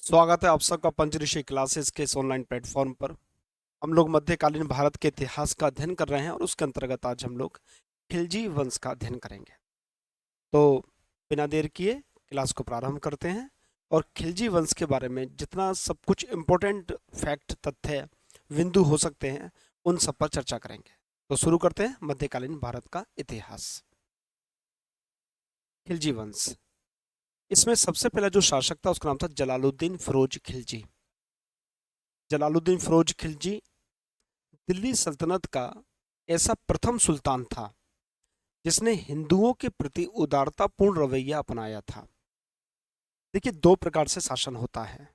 स्वागत है आप सबका पंचऋषि क्लासेस के इस ऑनलाइन प्लेटफॉर्म पर। हम लोग मध्यकालीन भारत के इतिहास का अध्ययन कर रहे हैं और उसके अंतर्गत आज हम लोग खिलजी वंश का अध्ययन करेंगे। तो बिना देर किए क्लास को प्रारंभ करते हैं और खिलजी वंश के बारे में जितना सब कुछ इम्पोर्टेंट फैक्ट, तथ्य, बिंदु हो सकते हैं उन सब पर चर्चा करेंगे। तो शुरू करते हैं मध्यकालीन भारत का इतिहास। खिलजी वंश, इसमें सबसे पहला जो शासक था उसका नाम था जलालुद्दीन फिरोज खिलजी। जलालुद्दीन फिरोज खिलजी दिल्ली सल्तनत का ऐसा प्रथम सुल्तान था जिसने हिंदुओं के प्रति उदारतापूर्ण रवैया अपनाया था। देखिए, दो प्रकार से शासन होता है,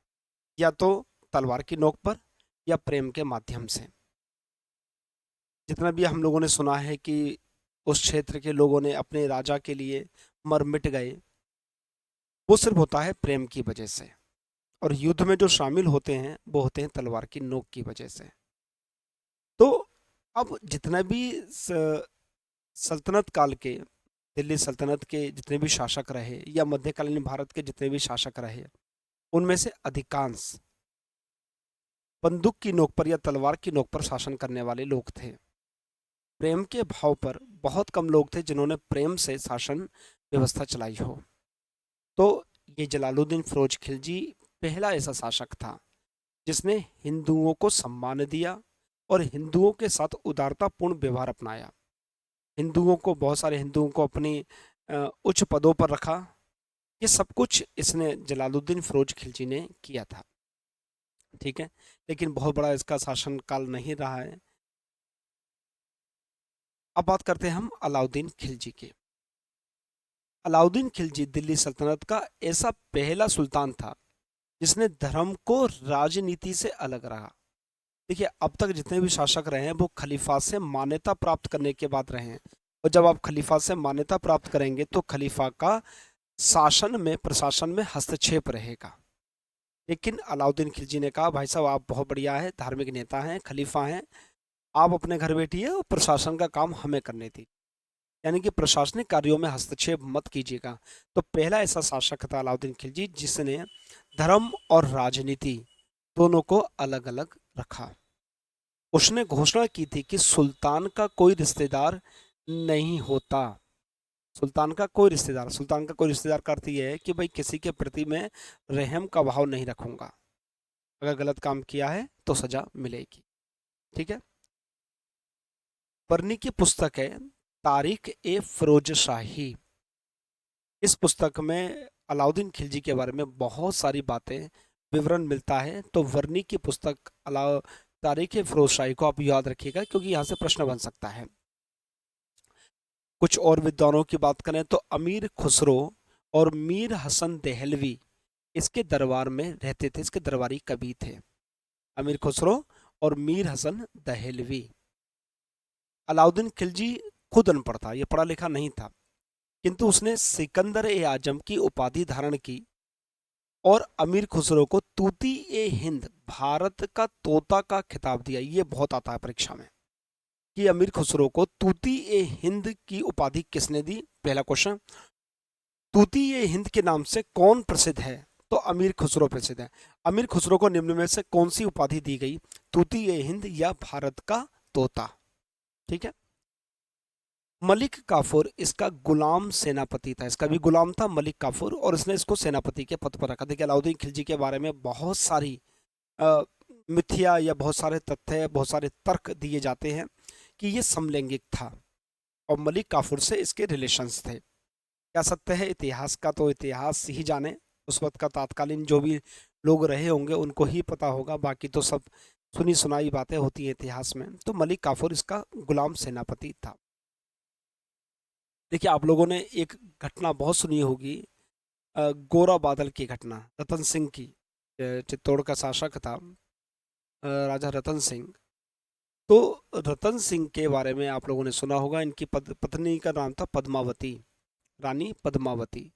या तो तलवार की नोक पर या प्रेम के माध्यम से। जितना भी हम लोगों ने सुना है कि उस क्षेत्र के लोगों ने अपने राजा के लिए मर मिट गए, वो सिर्फ होता है प्रेम की वजह से। और युद्ध में जो शामिल होते हैं वो होते हैं तलवार की नोक की वजह से। तो अब जितना भी सल्तनत काल के, दिल्ली सल्तनत के जितने भी शासक रहे या मध्यकालीन भारत के जितने भी शासक रहे, उनमें से अधिकांश बंदूक की नोक पर या तलवार की नोक पर शासन करने वाले लोग थे। प्रेम के भाव पर बहुत कम लोग थे जिन्होंने प्रेम से शासन व्यवस्था चलाई हो। तो ये जलालुद्दीन फिरोज खिलजी पहला ऐसा शासक था जिसने हिंदुओं को सम्मान दिया और हिंदुओं के साथ उदारतापूर्ण व्यवहार अपनाया। हिंदुओं को, बहुत सारे हिंदुओं को अपनी उच्च पदों पर रखा। ये सब कुछ इसने जलालुद्दीन फिरोज खिलजी ने किया था। ठीक है, लेकिन बहुत बड़ा इसका शासन काल नहीं रहा है। अब बात करते हैं हम अलाउद्दीन खिलजी की। अलाउद्दीन खिलजी दिल्ली सल्तनत का ऐसा पहला सुल्तान था जिसने धर्म को राजनीति से अलग रहा। देखिए, अब तक जितने भी शासक रहे हैं वो खलीफा से मान्यता प्राप्त करने के बाद रहे हैं, और जब आप खलीफा से मान्यता प्राप्त करेंगे तो खलीफा का शासन में, प्रशासन में हस्तक्षेप रहेगा। लेकिन अलाउद्दीन खिलजी ने कहा, भाई साहब आप बहुत बढ़िया है, धार्मिक नेता हैं, खलीफा हैं, आप अपने घर बैठिए और प्रशासन का काम हमें करने दीजिए, यानी कि प्रशासनिक कार्यों में हस्तक्षेप मत कीजिएगा। तो पहला ऐसा शासक था अलाउद्दीन खिलजी जिसने धर्म और राजनीति दोनों को अलग अलग रखा। उसने घोषणा की थी कि सुल्तान का कोई रिश्तेदार नहीं होता। सुल्तान का कोई रिश्तेदार का अर्थ यह है कि भाई किसी के प्रति मैं रहम का भाव नहीं रखूंगा, अगर गलत काम किया है तो सजा मिलेगी। ठीक है। बर्नी की पुस्तक है तारीख ए फिरोज शाही। इस पुस्तक में अलाउद्दीन खिलजी के बारे में बहुत सारी बातें, विवरण मिलता है। तो वर्नी की पुस्तक अलाउ तारीख ए फिरोज शाही को आप याद रखिएगा, क्योंकि यहाँ से प्रश्न बन सकता है। कुछ और विद्वानों की बात करें तो अमीर खुसरो और मीर हसन देहलवी इसके दरबार में रहते थे, इसके दरबारी कवि थे। अमीर खुसरो और मीर हसन दहलवी। अलाउद्दीन खिलजी खुद अनपढ़ था, ये पढ़ा लिखा नहीं था, किंतु उसने सिकंदर ए आजम की उपाधि धारण की और अमीर खुसरो को तूती ए हिंद, भारत का तोता का खिताब दिया। ये बहुत आता है परीक्षा में कि अमीर खुसरो को तूती ए हिंद की उपाधि किसने दी। पहला क्वेश्चन, तूती ए हिंद के नाम से कौन प्रसिद्ध है? तो अमीर खुसरो प्रसिद्ध है। अमीर खुसरो को निम्न में से कौन सी उपाधि दी गई? तूती ए हिंद या भारत का तोता। ठीक है। मलिक काफूर इसका गुलाम सेनापति था, इसका भी गुलाम था मलिक काफूर, और इसने इसको सेनापति के पद पर रखा। देखिए, अलाउद्दीन खिलजी के बारे में बहुत सारी अ, मिथ्या या बहुत सारे तथ्य, बहुत सारे तर्क दिए जाते हैं कि ये समलैंगिक था और मलिक काफूर से इसके रिलेशंस थे। क्या सत्य है? इतिहास का तो इतिहास ही जाने, उस वक्त का तात्कालीन जो भी लोग रहे होंगे उनको ही पता होगा, बाकी तो सब सुनी सुनाई बातें होती हैं इतिहास में। तो मलिक काफूर इसका गुलाम सेनापति था। देखिए, आप लोगों ने एक घटना बहुत सुनी होगी, गोरा बादल की घटना, रतन सिंह की। चित्तौड़ का शासक था राजा रतन सिंह। तो रतन सिंह के बारे में आप लोगों ने सुना होगा, इनकी पत्नी का नाम था पद्मावती, रानी पद्मावती।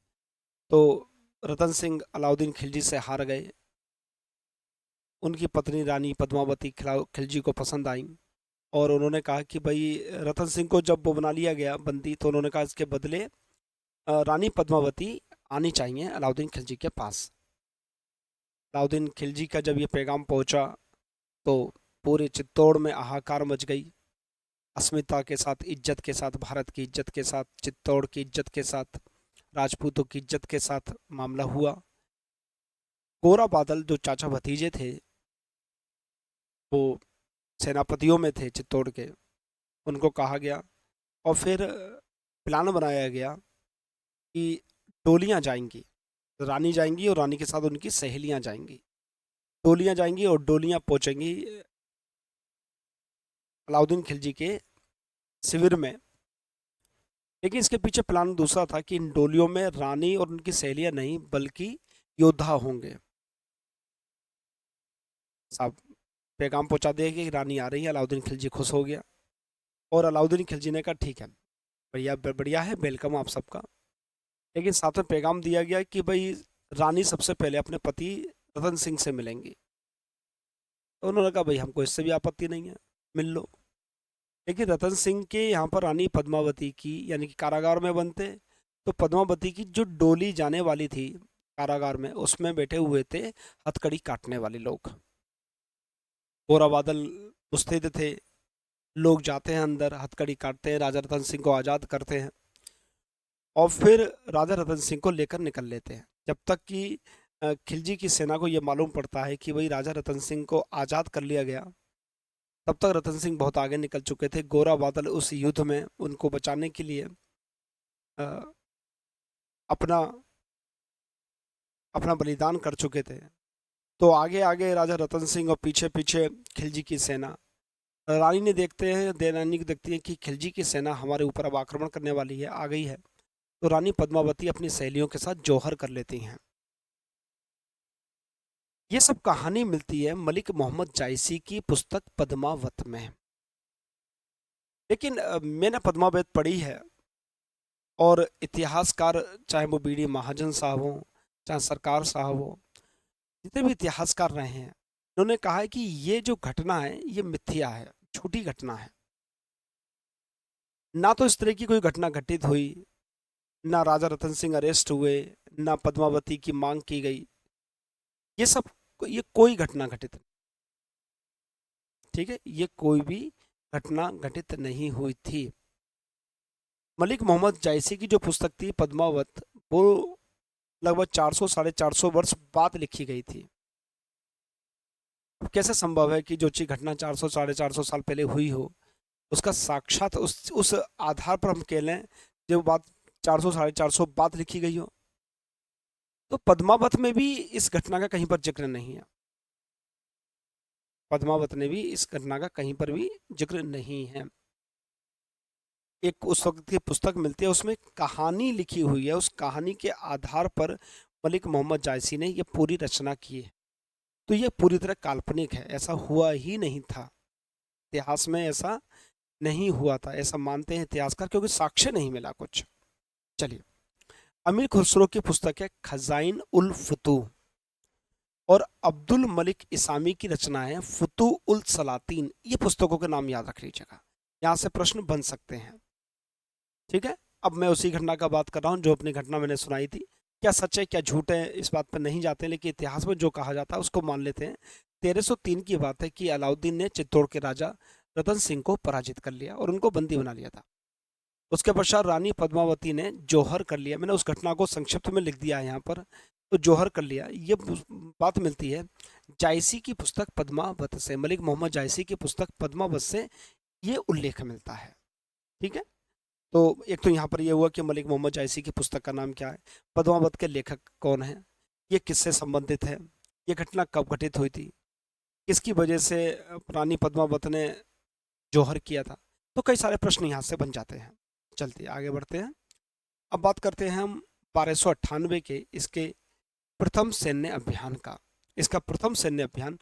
तो रतन सिंह अलाउद्दीन खिलजी से हार गए। उनकी पत्नी रानी पद्मावती खिलजी को पसंद आई और उन्होंने कहा कि भाई, रतन सिंह को जब वो बना लिया गया बंदी, तो उन्होंने कहा इसके बदले रानी पद्मावती आनी चाहिए अलाउद्दीन खिलजी के पास। अलाउद्दीन खिलजी का जब ये पैगाम पहुंचा तो पूरे चित्तौड़ में हाहाकार मच गई। अस्मिता के साथ, इज्जत के साथ, भारत की इज्जत के साथ, चित्तौड़ की इज्जत के साथ, राजपूतों की इज्जत के साथ मामला हुआ। गोरा बादल जो चाचा भतीजे थे वो सेनापतियों में थे चित्तौड़ के, उनको कहा गया और फिर प्लान बनाया गया कि डोलियां जाएंगी, रानी जाएंगी और रानी के साथ उनकी सहेलियां जाएंगी। डोलियां जाएंगी और डोलियां पहुंचेंगी अलाउद्दीन खिलजी के शिविर में। लेकिन इसके पीछे प्लान दूसरा था कि इन डोलियों में रानी और उनकी सहेलियां नहीं बल्कि योद्धा होंगे। साहब पैगाम पहुंचा दिया कि रानी आ रही है। अलाउद्दीन खिलजी खुश हो गया और अलाउद्दीन खिलजी ने कहा ठीक है, बढ़िया बढ़िया है, वेलकम आप सबका। लेकिन साथ में पैगाम दिया गया कि भाई रानी सबसे पहले अपने पति रतन सिंह से मिलेंगी। तो उन्होंने कहा भाई हमको इससे भी आपत्ति नहीं है, मिल लो। लेकिन रतन सिंह के यहाँ पर रानी पद्मावती की यानी कि कारागार में बनते, तो पद्मावती की जो डोली जाने वाली थी कारागार में, उसमें बैठे हुए थे हथकड़ी काटने वाले लोग। गोरा बादल मुस्तैद थे, लोग जाते हैं अंदर, हथकड़ी काटते हैं, राजा रतन सिंह को आज़ाद करते हैं और फिर राजा रतन सिंह को लेकर निकल लेते हैं। जब तक कि खिलजी की सेना को यह मालूम पड़ता है कि भाई राजा रतन सिंह को आज़ाद कर लिया गया, तब तक रतन सिंह बहुत आगे निकल चुके थे। गोरा बादल उस युद्ध में उनको बचाने के लिए अ, अपना अपना बलिदान कर चुके थे। तो आगे आगे राजा रतन सिंह और पीछे पीछे खिलजी की सेना। रानी ने देखते हैं, देवरानी को देखती है कि खिलजी की सेना हमारे ऊपर अब आक्रमण करने वाली है, आ गई है। तो रानी पद्मावती अपनी सहेलियों के साथ जौहर कर लेती हैं। ये सब कहानी मिलती है मलिक मोहम्मद जायसी की पुस्तक पद्मावत में। लेकिन मैंने पद्मावत पढ़ी है और इतिहासकार, चाहे वो बीडी महाजन साहब हों, चाहे सरकार साहब हो, जितने भी इतिहासकार रहे हैं, उन्होंने कहा है कि ये जो घटना है ये मिथ्या है, झूठी घटना है। ना तो इस तरह की कोई घटना घटित हुई, ना राजा रतन सिंह अरेस्ट हुए, ना पद्मावती की मांग की गई। ये कोई घटना घटित नहीं, ठीक है, ये कोई भी घटना घटित नहीं हुई थी। मलिक मोहम्मद जायसी की जो पुस्तक थी पद्मावत, वो लगभग 400 साढ़े 400 वर्ष बाद लिखी गई थी। कैसे संभव है कि जो चीज घटना 400 साढ़े 400 साल पहले हुई हो, उसका साक्षात उस आधार पर हम कह लें जो बात 400 साढ़े 400 बाद लिखी गई हो। तो पद्मावत में भी इस घटना का कहीं पर जिक्र नहीं है। पद्मावत ने भी इस घटना का कहीं पर भी जिक्र नहीं है। एक उस वक्त की पुस्तक मिलती है, उसमें कहानी लिखी हुई है, उस कहानी के आधार पर मलिक मोहम्मद जायसी ने यह पूरी रचना की है। तो यह पूरी तरह काल्पनिक है, ऐसा हुआ ही नहीं था, इतिहास में ऐसा नहीं हुआ था, ऐसा मानते हैं इतिहासकार, क्योंकि साक्ष्य नहीं मिला कुछ। चलिए, अमीर खुसरो की पुस्तक है खजाइन उल फुतूह और अब्दुल मलिक इसामी की रचना है फुतूह उल सलातीन। ये पुस्तकों के नाम याद रख लीजिएगा, यहाँ से प्रश्न बन सकते हैं। ठीक है, अब मैं उसी घटना का बात कर रहा हूँ जो अपनी घटना मैंने सुनाई थी। क्या सच है क्या झूठ है इस बात पर नहीं जाते, लेकिन इतिहास में जो कहा जाता है उसको मान लेते हैं। 1303 की बात है कि अलाउद्दीन ने चित्तौड़ के राजा रतन सिंह को पराजित कर लिया और उनको बंदी बना लिया था। उसके पश्चात रानी पद्मावती ने जौहर कर लिया। मैंने उस घटना को संक्षिप्त में लिख दिया है यहाँ पर, तो जौहर कर लिया। ये बात मिलती है जायसी की पुस्तक पद्मावत से, मलिक मोहम्मद जायसी की पुस्तक पद्मावत से ये उल्लेख मिलता है। ठीक है, तो एक तो यहाँ पर यह हुआ कि मलिक मोहम्मद जायसी की पुस्तक का नाम क्या है, पद्मावत के लेखक कौन है, ये किससे संबंधित है, ये घटना कब घटित हुई थी, किसकी वजह से रानी पद्मावत ने जौहर किया था। तो कई सारे प्रश्न यहाँ से बन जाते हैं। चलते आगे बढ़ते हैं। अब बात करते हैं हम 1298 के इसके प्रथम सैन्य अभियान का। इसका प्रथम सैन्य अभियान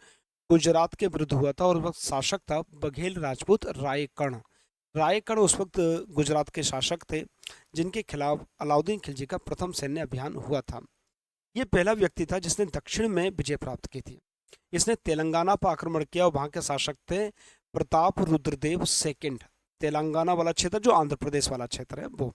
गुजरात के विरुद्ध हुआ था और उस वक्त शासक था बघेल राजपूत रायकर्ण। रायकर्ण उस वक्त गुजरात के शासक थे जिनके खिलाफ अलाउद्दीन खिलजी का प्रथम सैन्य अभियान हुआ था। ये पहला व्यक्ति था जिसने दक्षिण में विजय प्राप्त की थी। इसने तेलंगाना पर आक्रमण किया और वहाँ के शासक थे प्रताप रुद्रदेव सेकंड। तेलंगाना वाला क्षेत्र जो आंध्र प्रदेश वाला क्षेत्र है वो,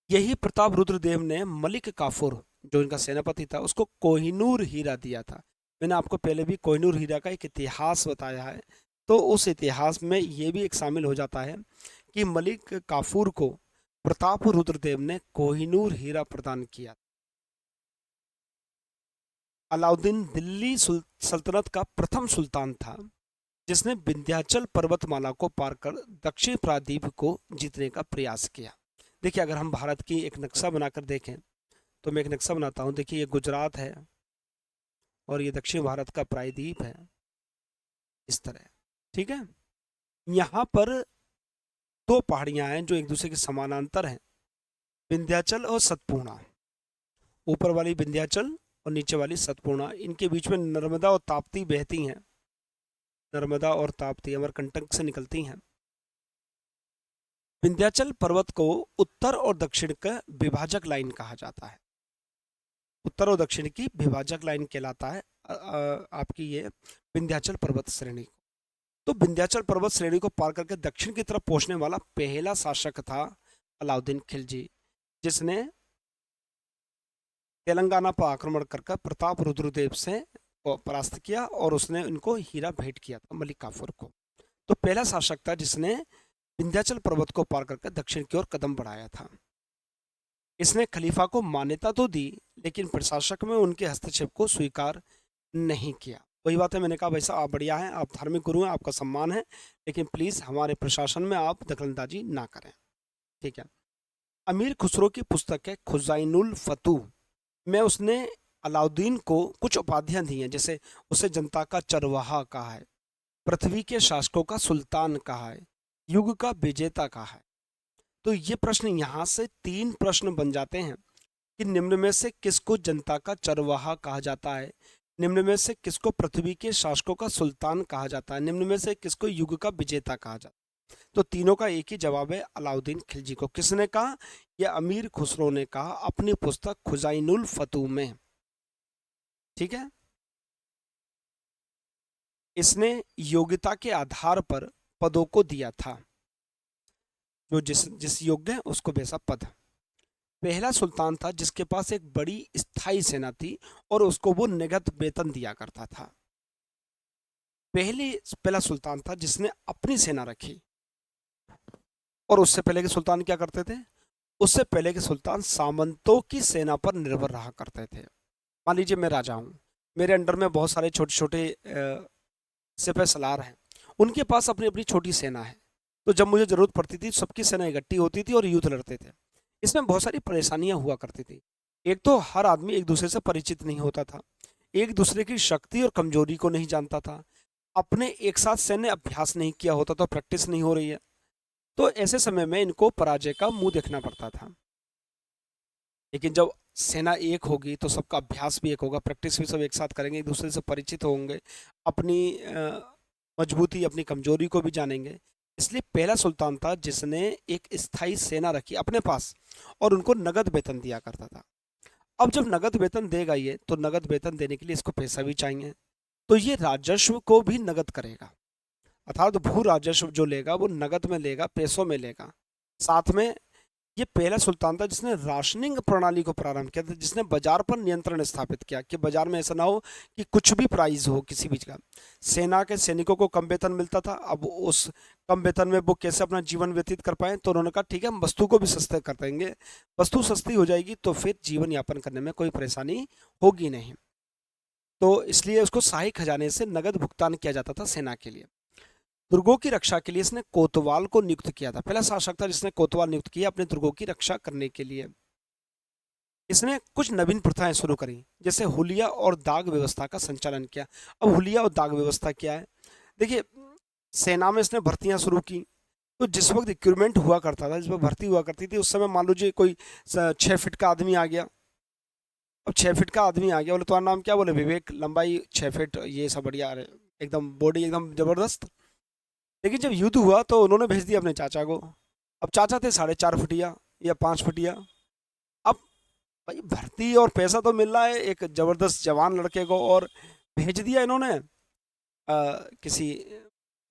यही प्रताप रुद्रदेव ने मलिक काफूर जो इनका सेनापति था, उसको कोहिनूर हीरा दिया था। मैंने आपको पहले भी कोहिनूर हीरा का एक इतिहास बताया है, तो उस इतिहास में ये भी एक शामिल हो जाता है कि मलिक काफूर को प्रताप रुद्रदेव ने कोहिनूर हीरा प्रदान किया। अलाउद्दीन दिल्ली सल्तनत का प्रथम सुल्तान था जिसने विंध्याचल पर्वतमाला को पार कर दक्षिण प्रायद्वीप को जीतने का प्रयास किया। देखिए, अगर हम भारत की एक नक्शा बनाकर देखें, तो मैं एक नक्शा बनाता हूँ। देखिए, ये गुजरात है और ये दक्षिण भारत का प्रायद्वीप है, इस तरह। ठीक है, यहाँ पर दो पहाड़ियाँ हैं जो एक दूसरे के समानांतर हैं, विंध्याचल और सतपूर्णा। ऊपर वाली विंध्याचल और नीचे वाली सतपूर्णा, इनके बीच में नर्मदा और ताप्ती बहती हैं। नर्मदा और ताप्ती अमरकंटक से निकलती हैं। विंध्याचल पर्वत को उत्तर और दक्षिण का विभाजक लाइन कहा जाता है। उत्तर और दक्षिण की विभाजक लाइन कहलाता है आपकी ये विंध्याचल पर्वत श्रेणी। तो विंध्याचल पर्वत श्रेणी को पार करके दक्षिण की तरफ पहुंचने वाला पहला शासक था अलाउद्दीन खिलजी, जिसने तेलंगाना पर आक्रमण करके प्रताप रुद्रदेव से परास्त किया और उसने इनको हीरा भेंट किया था मलिक काफूर को। तो पहला शासक था जिसने विंध्याचल पर्वत को पार करके दक्षिण की ओर कदम बढ़ाया था। इसने खलीफा को मान्यता तो दी, लेकिन प्रशासक में उनके हस्तक्षेप को स्वीकार नहीं किया। वही बात है, मैंने कहा भाई साहब आप बढ़िया हैं, आप धार्मिक गुरु हैं, आपका सम्मान है, लेकिन प्लीज़ हमारे प्रशासन में आप दखलंदाजी ना करें। ठीक है। अमीर खुसरो की पुस्तक है खुजाइनुल फतूह में उसने अलाउद्दीन को कुछ उपाधियां दी हैं, जैसे उसे जनता का चरवाहा कहा है, पृथ्वी के शासकों का सुल्तान कहा है, युग का विजेता कहा है। तो ये प्रश्न यहाँ से 3 प्रश्न बन जाते हैं कि निम्न में से किसको जनता का चरवाहा कहा जाता है, निम्न में से किसको पृथ्वी के शासकों का सुल्तान कहा जाता है, निम्न में से किसको युग का विजेता कहा जाता है। तो तीनों का एक ही जवाब है अलाउद्दीन खिलजी को। किसने कहा? यह अमीर खुसरो ने कहा अपनी पुस्तक खुजाइनुल फतूह में। ठीक है। इसने योग्यता के आधार पर पदों को दिया था, जो जिस योग्य है उसको वैसा पद। पहला सुल्तान था जिसके पास एक बड़ी स्थायी सेना थी और उसको वो नगद वेतन दिया करता था। पहला सुल्तान था जिसने अपनी सेना रखी। और उससे पहले के सुल्तान क्या करते थे? उससे पहले के सुल्तान सामंतों की सेना पर निर्भर रहा करते थे। मान लीजिए मैं राजा हूँ, मेरे अंडर में बहुत सारे छोटे छोटे सिपह सलार हैं, उनके पास अपनी अपनी छोटी सेना है। तो जब मुझे ज़रूरत पड़ती थी सबकी सेना इकट्ठी होती थी और युद्ध लड़ते थे। इसमें बहुत सारी परेशानियां हुआ करती थी। एक तो हर आदमी एक दूसरे से परिचित नहीं होता था, एक दूसरे की शक्ति और कमजोरी को नहीं जानता था, अपने एक साथ सैन्य अभ्यास नहीं किया होता, तो प्रैक्टिस नहीं हो रही है। तो ऐसे समय में इनको पराजय का मुंह देखना पड़ता था। लेकिन जब सेना एक होगी तो सबका अभ्यास भी एक होगा, प्रैक्टिस भी सब एक साथ करेंगे, एक दूसरे से परिचित होंगे, अपनी मजबूती अपनी कमजोरी को भी जानेंगे। इसलिए पहला सुल्तान था जिसने एक स्थायी सेना रखी अपने पास और उनको नगद वेतन दिया करता था। अब जब नगद वेतन देगा ये, तो नगद वेतन देने के लिए इसको पैसा भी चाहिए, तो ये राजस्व को भी नगद करेगा। अर्थात भू राजस्व जो लेगा वो नगद में लेगा, पैसों में लेगा। साथ में ये पहला सुल्तान था जिसने राशनिंग प्रणाली को प्रारंभ किया था, जिसने बाजार पर नियंत्रण स्थापित किया कि बाजार में ऐसा ना हो कि कुछ भी प्राइस हो किसी भी का। सेना के सैनिकों को कम वेतन मिलता था, अब उस कम वेतन में वो कैसे अपना जीवन व्यतीत कर पाए, तो उन्होंने कहा ठीक है हम वस्तु को भी सस्ते कर देंगे, वस्तु सस्ती हो जाएगी तो फिर जीवन यापन करने में कोई परेशानी होगी नहीं। तो इसलिए उसको शाही खजाने से नगद भुगतान किया जाता था सेना के लिए। दुर्गों की रक्षा के लिए इसने कोतवाल को नियुक्त किया था। पहला शासक था जिसने कोतवाल नियुक्त किया अपने दुर्गों की रक्षा करने के लिए। इसने कुछ नवीन प्रथाएं शुरू करी, जैसे हुलिया और दाग व्यवस्था का संचालन किया। अब हुलिया और दाग व्यवस्था क्या है? देखिए, सेना में इसने भर्तियां शुरू की, तो जिस वक्त रिक्रूटमेंट हुआ करता था, जिस वक्त भर्ती हुआ करती थी, उस समय मान लीजिए कोई 6 फीट का आदमी आ गया। अब 6 फीट का आदमी आ गया, बोले तुम्हारा नाम क्या? बोले विवेक, लंबाई 6 फीट, ये सब बढ़िया, एकदम बॉडी एकदम जबरदस्त। लेकिन जब युद्ध हुआ तो उन्होंने भेज दिया अपने चाचा को। अब चाचा थे 4.5 फुटिया या 5 फुटिया। अब भाई भर्ती और पैसा तो मिल रहा है एक जबरदस्त जवान लड़के को, और भेज दिया इन्होंने किसी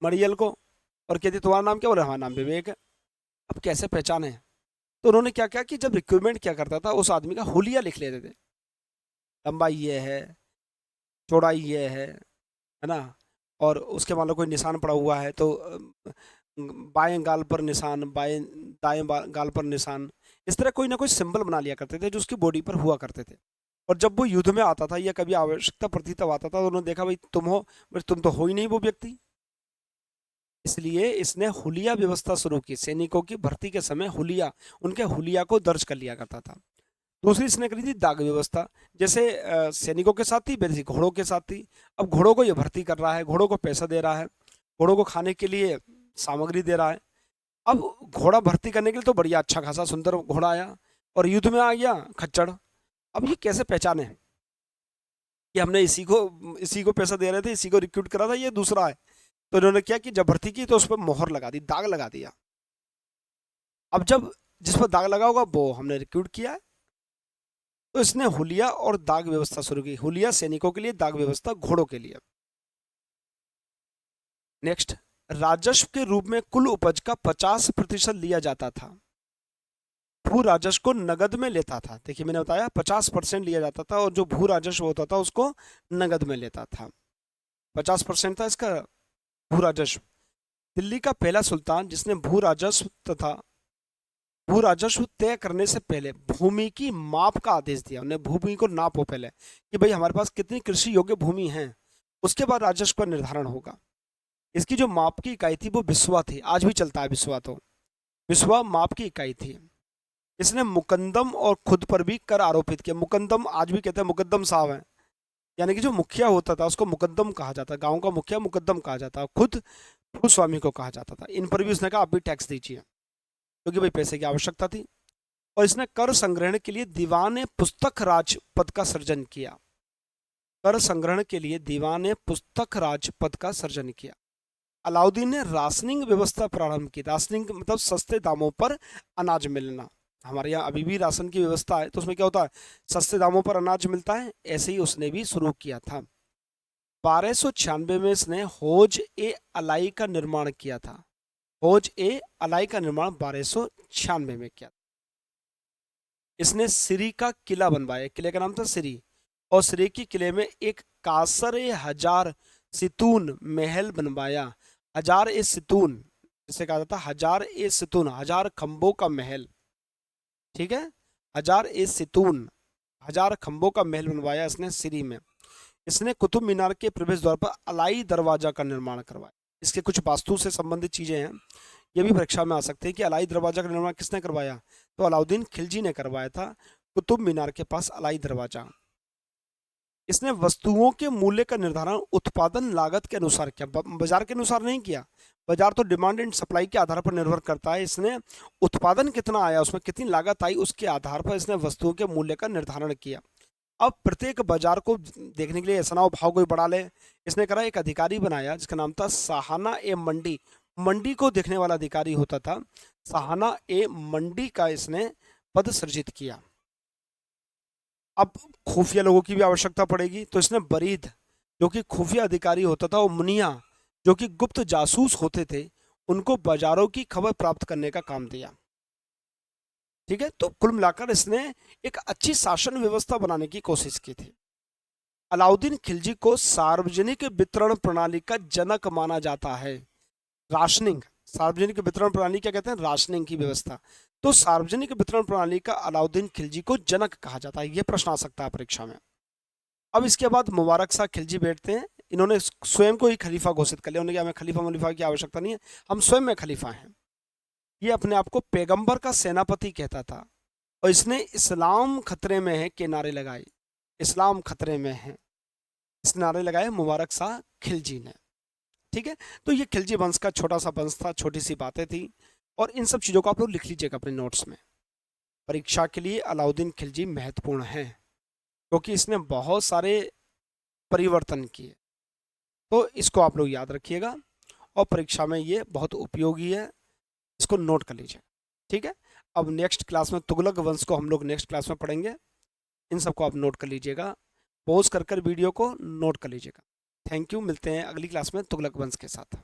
मरियल को, और कहती तुम्हारा नाम क्या? बोले हमारा नाम विवेक है। अब कैसे पहचाने? तो उन्होंने क्या किया कि जब रिक्रूटमेंट क्या करता था, उस आदमी का हुलिया लिख लेते थे लंबाई ये है, चौड़ाई ये है ना, और उसके मान लो कोई निशान पड़ा हुआ है तो बाएं गाल पर निशान, गाल पर निशान, इस तरह कोई ना कोई सिंबल बना लिया करते थे जो उसकी बॉडी पर हुआ करते थे। और जब वो युद्ध में आता था या कभी आवश्यकता पड़ती तब आता था, तो उन्होंने देखा भाई तुम हो, बस तुम तो हो ही नहीं वो व्यक्ति, इसलिए इसने हुलिया व्यवस्था शुरू की। सैनिकों की भर्ती के समय हुलिया, उनके हुलिया को दर्ज कर लिया करता था। दूसरी इसने करी थी दाग व्यवस्था, जैसे सैनिकों के साथ थी वैसे घोड़ों के साथ थी। अब घोड़ों को ये भर्ती कर रहा है, घोड़ों को पैसा दे रहा है, घोड़ों को खाने के लिए सामग्री दे रहा है। अब घोड़ा भर्ती करने के लिए तो बढ़िया अच्छा खासा सुंदर घोड़ा आया, और युद्ध में आ गया खच्चड़। अब ये कैसे पहचाने कि हमने इसी को पैसा दे रहे थे, इसी को रिक्रूट करा था, ये दूसरा है। तो इन्होंने क्या कि जब भर्ती की तो उस पर मोहर लगा दी, दाग लगा दिया। अब जब जिस पर दाग लगा होगा वो हमने रिक्रूट किया है। तो इसने हुलिया और दाग व्यवस्था शुरू की। हुलिया सैनिकों के लिए, दाग व्यवस्था घोड़ों के लिए। नेक्स्ट, राजस्व के रूप में कुल उपज का 50% लिया जाता था। भू राजस्व को नगद में लेता था। देखिए मैंने बताया 50% लिया जाता था, और जो भू राजस्व होता था उसको नगद में लेता था। 50% था इसका भू राजस्व। दिल्ली का पहला सुल्तान जिसने भू राजस्व तय करने से पहले भूमि की माप का आदेश दिया। उन्हें भूमि को नापो पहले कि भाई हमारे पास कितनी कृषि योग्य भूमि है, उसके बाद राजस्व का निर्धारण होगा। इसकी जो माप की इकाई थी वो बिस्वा थी, आज भी चलता है बिस्वा। तो बिस्वा माप की इकाई थी। इसने मुकद्दम और खुद पर भी कर आरोपित किया। मुकद्दम आज भी कहते हैं मुकद्दम साहब हैं, यानी कि जो मुखिया होता था उसको मुकद्दम कहा जाता, गांव का मुखिया मुकद्दम कहा जाता, खुद भूस्वामी को कहा जाता था। इन पर भी उसने कहा आप भी टैक्स दीजिए, क्योंकि भाई पैसे की आवश्यकता थी। और इसने कर संग्रहण के लिए दीवान पुस्तक राज पद का सृजन किया। कर संग्रहण के लिए दीवान पुस्तक राज पद का सृजन किया। अलाउद्दीन ने राशनिंग व्यवस्था प्रारंभ की। राशनिंग मतलब सस्ते दामों पर अनाज मिलना। हमारे यहाँ अभी भी राशन की व्यवस्था है, तो उसमें क्या होता है, सस्ते दामों पर अनाज मिलता है। ऐसे ही उसने भी शुरू किया था। 1296 में इसने हौज ए अलाई का निर्माण किया था। हौज ए अलाई का निर्माण 1296 में किया। इसने सिरी का किला बनवाया। किले का नाम था सिरी, और सिरी के किले में एक कासर हजार सितून महल बनवाया। हजार ए सितून जिसे कहा जाता है, हजार ए सितून, 1000 खंभों का महल। ठीक है, हजार ए सितून, 1000 खंभों का महल बनवाया इसने सिरी में। इसने कुतुब मीनार के प्रवेश द्वार पर अलाई दरवाजा का निर्माण करवाया। इसके कुछ वास्तु से संबंधित चीजें हैं, ये भी परीक्षा में आ सकते हैं कि अलाई दरवाजा का निर्माण किसने करवाया, तो अलाउद्दीन खिलजी ने करवाया था, कुतुब मीनार के पास अलाई दरवाजा। इसने वस्तुओं के मूल्य का निर्धारण उत्पादन लागत के अनुसार किया, बाजार के अनुसार नहीं किया। बाजार तो डिमांड एंड सप्लाई के आधार पर निर्भर करता है। इसने उत्पादन कितना आया, उसमें कितनी लागत आई, उसके आधार पर इसने वस्तुओं के मूल्य का निर्धारण किया। अब प्रत्येक बाजार को देखने के लिए ऐसा ना हो भाव कोई बढ़ा ले, इसने करा एक अधिकारी बनाया जिसका नाम था साहाना ए मंडी। मंडी को देखने वाला अधिकारी होता था, साहाना ए मंडी का इसने पद सृजित किया। अब खुफिया लोगों की भी आवश्यकता पड़ेगी, तो इसने बरीद जो कि खुफिया अधिकारी होता था, और मुनिया जो कि गुप्त जासूस होते थे, उनको बाजारों की खबर प्राप्त करने का काम दिया। ठीक है, तो कुल मिलाकर इसने एक अच्छी शासन व्यवस्था बनाने की कोशिश की थी। अलाउद्दीन खिलजी को सार्वजनिक वितरण प्रणाली का जनक माना जाता है। राशनिंग, सार्वजनिक वितरण प्रणाली क्या कहते हैं, राशनिंग की व्यवस्था। तो सार्वजनिक वितरण प्रणाली का अलाउद्दीन खिलजी को जनक कहा जाता है। यह प्रश्न आ सकता है परीक्षा में। अब इसके बाद मुबारक शाह खिलजी बैठते हैं। इन्होंने स्वयं को ही खलीफा घोषित कर लिया। उन्होंने कहा हमें खलीफा मुलीफा की आवश्यकता नहीं है, हम स्वयं में खलीफा हैं। ये अपने आप को पैगंबर का सेनापति कहता था, और इसने इस्लाम खतरे में है के नारे लगाए। इस्लाम खतरे में है, इस नारे लगाए मुबारक शाह खिलजी ने। ठीक है, तो ये खिलजी वंश का छोटा सा वंश था, छोटी सी बातें थी, और इन सब चीज़ों को आप लोग लिख लीजिएगा अपने नोट्स में। परीक्षा के लिए अलाउद्दीन खिलजी महत्वपूर्ण है, क्योंकि इसने बहुत सारे परिवर्तन किए। तो इसको आप लोग याद रखिएगा, और परीक्षा में ये बहुत उपयोगी है, इसको नोट कर लीजिए। ठीक है, अब नेक्स्ट क्लास में तुगलक वंश को हम लोग नेक्स्ट क्लास में पढ़ेंगे। इन सबको आप नोट कर लीजिएगा, पॉज कर वीडियो को नोट कर लीजिएगा। थैंक यू, मिलते हैं अगली क्लास में तुगलक वंश के साथ।